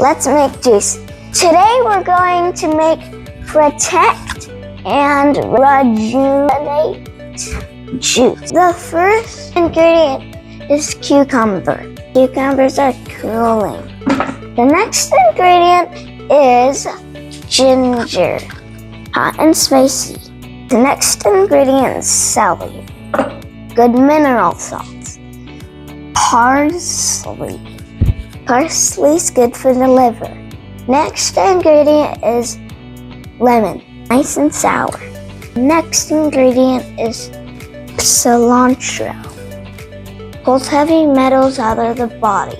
Let's make juice. Today we're going to make Protect and Rejuvenate Juice. The first ingredient is cucumber. Cucumbers are cooling. The next ingredient is ginger, hot and spicy. The next ingredient is celery, good mineral salts. Parsley. Parsley's good for the liver. Next ingredient is lemon, nice and sour. Next ingredient is cilantro. Pulls heavy metals out of the body.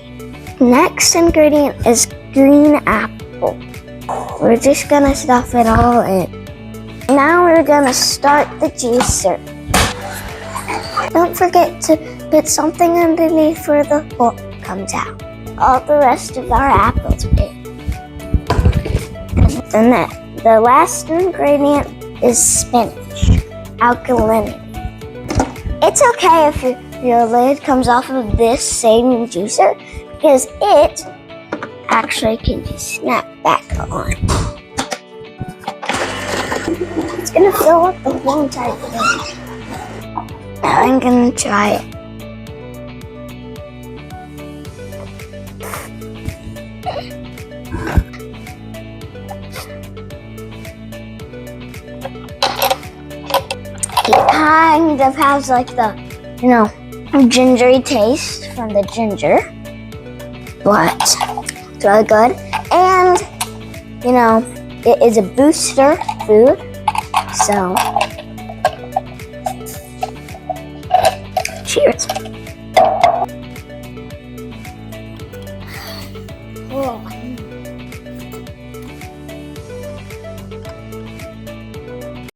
Next ingredient is green apple. We're just gonna stuff it all in. Now we're gonna start the juicer. Don't forget to put something underneath where the pulp comes out. All the rest of our apples in. And the last ingredient is spinach, alkalinity. It's okay if your lid comes off of this same juicer because it actually can just snap back on. It's gonna fill up the whole entire thing. Now I'm gonna try it. It kind of has like the, gingery taste from the ginger, but it's really good. And, it is a booster food, so cheers.